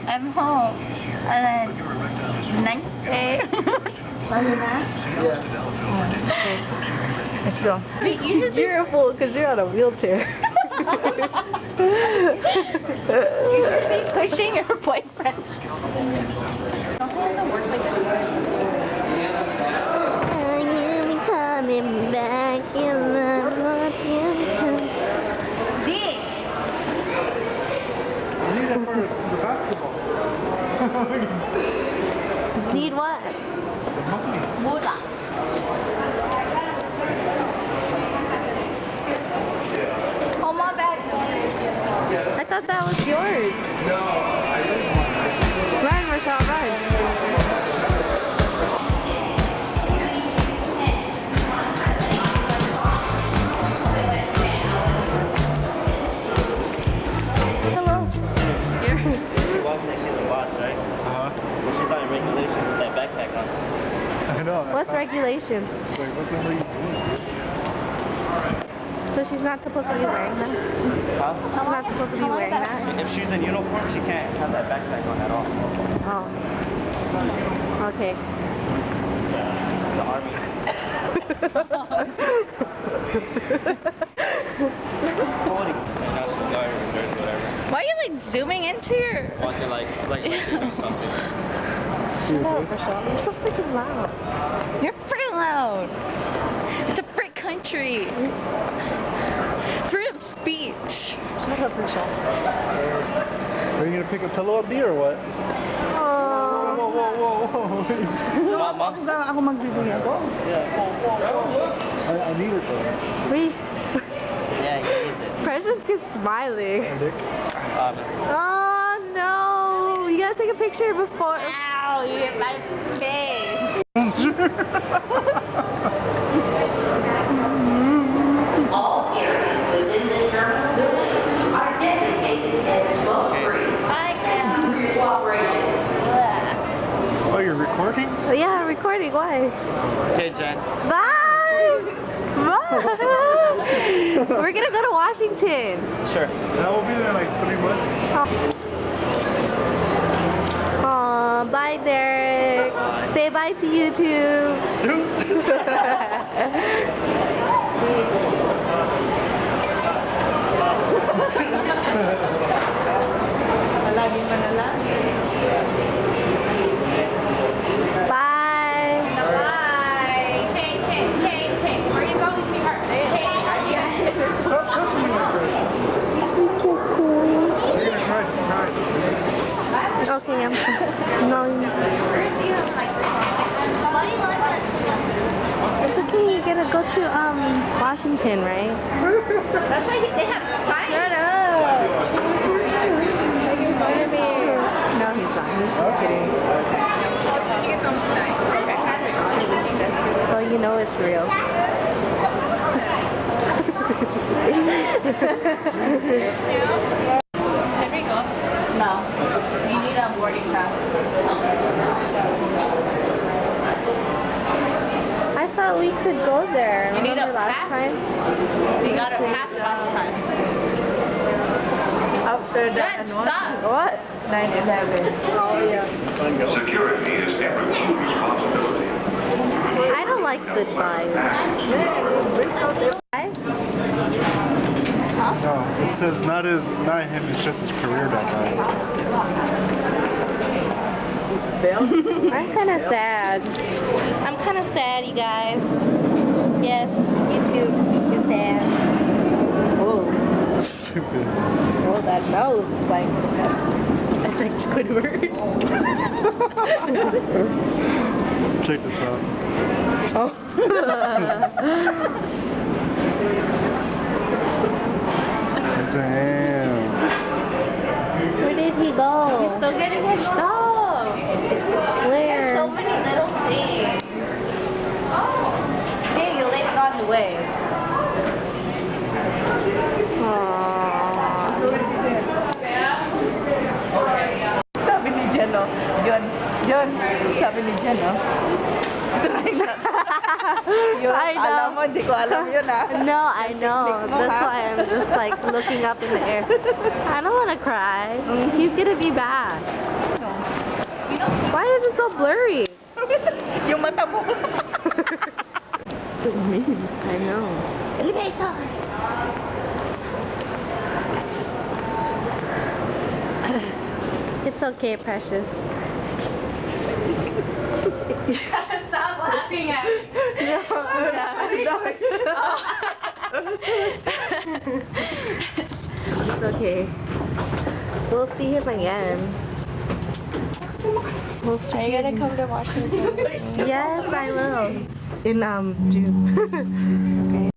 I'm home. And then next day. Okay. Let's go. Wait, you should You're a fool because you're on a wheelchair. You should be pushing your boyfriend. Don't they have to work like this? You'll be coming back in the D. Need it for the basketball. Need what? The money. Mula. Oh, my bad. I thought that was yours. No, I didn't want it. Run, Marcel, run. Hello. You're She walks like she's a boss, right? Well, she's on regulations with that backpack on. I know. What's regulation? Wait, what the hell are you doing? So she's not supposed to be wearing that? Huh? She's not supposed to be wearing that? If she's in uniform, she can't have that backpack on at all. Oh. Okay. The army. National Guard, reserves, whatever. Why are you like zooming into your... Want to like to do something. Shut up, Michelle. You're so freaking loud. You're pretty loud. It's a free country. Freedom of speech. Shut up, Michelle. Are you gonna pick a pillow up, D, or what? Oh. Whoa, whoa, whoa, whoa. Mama? Ako magbibigay ako. I need it though. It's free. Yeah, he needs it. Precious is smiling. Dick. Oh no! You gotta take a picture before. Ow, you hit my face. All areas within the terminal building are designated as smoke-free. I am. Cooperation. Oh, you're recording? Oh, yeah, recording. Why? Okay, Jen. Bye. Bye. We're gonna go to Washington. Sure. That will be there in like 3 months. Aw, bye, Derek. Bye. Say bye to YouTube. Palagi pa na lang. Bye. Bye. Hey, hey, hey, hey. Where are you going, sweetheart? Hey, are you Stop touching me like that. You're gonna try. Okay, I'm no. It's okay. You're gonna go to Washington, right? That's why they have signs. Shut up. No, he's not. He's just kidding. You get home tonight. Well, you know it's real. There we go. No. You need a boarding pass. I thought we could go there. You need a Remember last pass? time? You got a pass last time. After Jen, stop. What? 9/11. Oh yeah. Security is everyone's responsibility. I don't like goodbyes. No, it says not him, it's just his career that died. I'm kind of sad. I'm kind of sad, you guys. Yes, you too. You're sad. Oh, Stupid. oh, that nose is like Squidward. Check this out. Oh. Damn. Where did he go? He's still getting his stuff. Where? So many little things. Oh. Hey, you're leaning on the way. Aww. Sabi ni Jen, no? John, sabi ni Jen, no? I know. Alam mo, hindi ko alam yun, ah. No, I know. That's why I'm just like looking up in the air. I don't want to cry. He's gonna be back. Why is it so blurry? Yung mata mo. So mean. I know. Elevator. It's okay, precious. Stop laughing at me. It's okay. We'll see him again. Are you gonna come to Washington? Yes, I will. In June. Okay.